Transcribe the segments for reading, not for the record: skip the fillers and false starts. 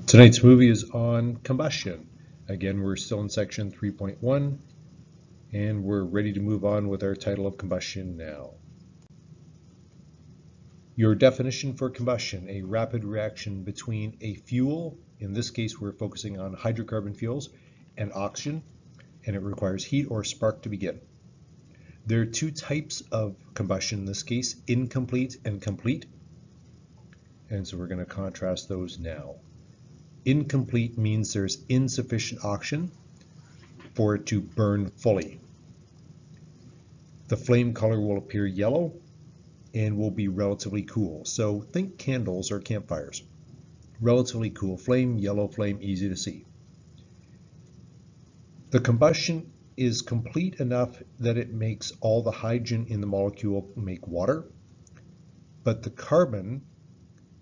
Tonight's movie is on combustion. Again, we're still in section 3.1, and we're ready to move on with our title of combustion now. Your definition for combustion: a rapid reaction between a fuel, in this case we're focusing on hydrocarbon fuels, and oxygen, and it requires heat or spark to begin. There are two types of combustion in this case: incomplete and complete, and so we're going to contrast those now. Incomplete means there's insufficient oxygen for it to burn fully. The flame color will appear yellow and will be relatively cool. So think candles or campfires. Relatively cool flame, yellow flame, easy to see. The combustion is complete enough that it makes all the hydrogen in the molecule make water, but the carbon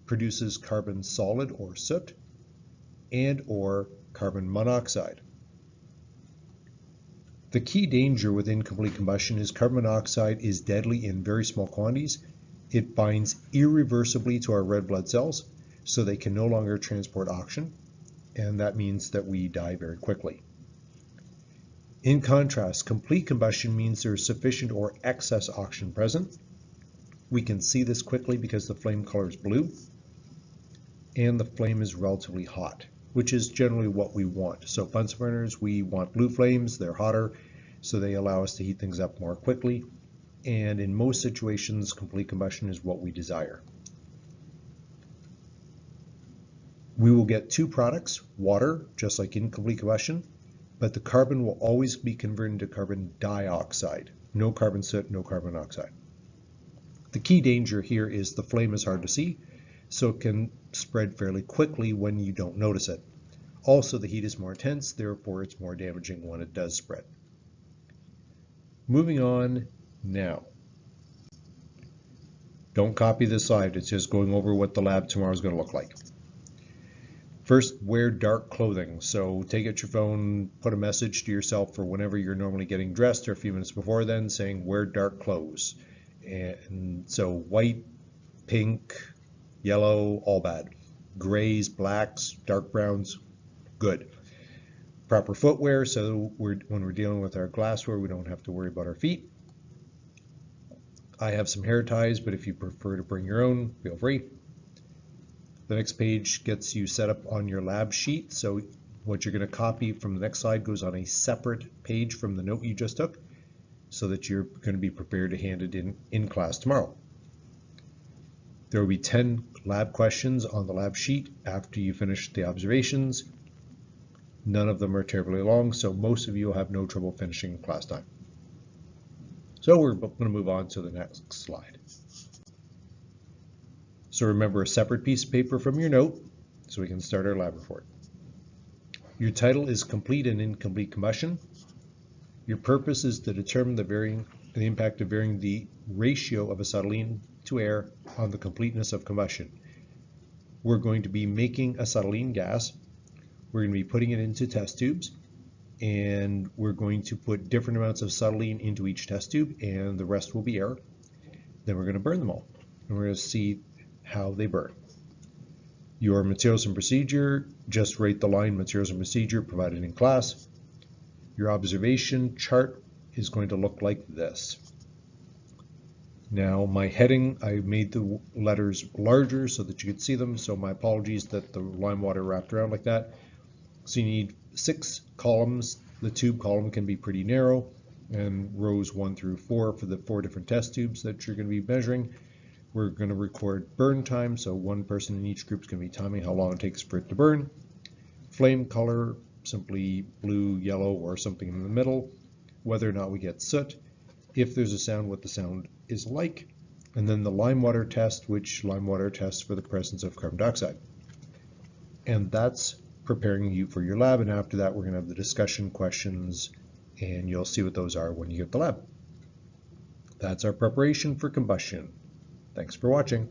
produces carbon solid or soot and or carbon monoxide. The key danger with incomplete combustion is carbon monoxide is deadly in very small quantities. It binds irreversibly to our red blood cells, so they can no longer transport oxygen, and that means that we die very quickly. In contrast, complete combustion means there is sufficient or excess oxygen present. We can see this quickly because the flame color is blue, and the flame is relatively hot, which is generally what we want. So Bunsen burners, we want blue flames, they're hotter, so they allow us to heat things up more quickly. And in most situations, complete combustion is what we desire. We will get two products, water, just like incomplete combustion, but the carbon will always be converted to carbon dioxide. No carbon soot, no carbon monoxide. The key danger here is the flame is hard to see, so it can spread fairly quickly when you don't notice it. Also, the heat is more intense, therefore it's more damaging when it does spread. Moving on now. Don't copy this slide, it's just going over what the lab tomorrow is going to look like. First, wear dark clothing. So take out your phone, put a message to yourself for whenever you're normally getting dressed or a few minutes before then saying wear dark clothes. And so white, pink, yellow, all bad. Grays, blacks, dark browns, good. Proper footwear, so when we're dealing with our glassware, we don't have to worry about our feet. I have some hair ties, but if you prefer to bring your own, feel free. The next page gets you set up on your lab sheet, so what you're going to copy from the next slide goes on a separate page from the note you just took, so that you're going to be prepared to hand it in class tomorrow. There will be 10 lab questions on the lab sheet after you finish the observations. None of them are terribly long, so most of you will have no trouble finishing class time. So we're going to move on to the next slide. So remember a separate piece of paper from your note so we can start our lab report. Your title is Complete and Incomplete Combustion. Your purpose is to determine the impact of varying the ratio of acetylene to air on the completeness of combustion. We're going to be making acetylene gas. We're going to be putting it into test tubes, and we're going to put different amounts of acetylene into each test tube, and the rest will be air. Then we're going to burn them all, and we're going to see how they burn. Your materials and procedure, just write the line materials and procedure provided in class. Your observation chart is going to look like this. Now my heading, I made the letters larger so that you could see them, so my apologies that the lime water wrapped around like that. So you need 6 columns. The tube column can be pretty narrow, and rows 1 through 4 for the 4 different test tubes that you're going to be measuring. We're going to record burn time, so one person in each group is going to be timing how long it takes for it to burn. Flame color, simply blue, yellow, or something in the middle. Whether or not we get soot. If there's a sound, what the sound is like. And then the lime water test, which lime water tests for the presence of carbon dioxide. And that's preparing you for your lab, and after that we're going to have the discussion questions, and you'll see what those are when you get the lab. That's our preparation for combustion. Thanks for watching.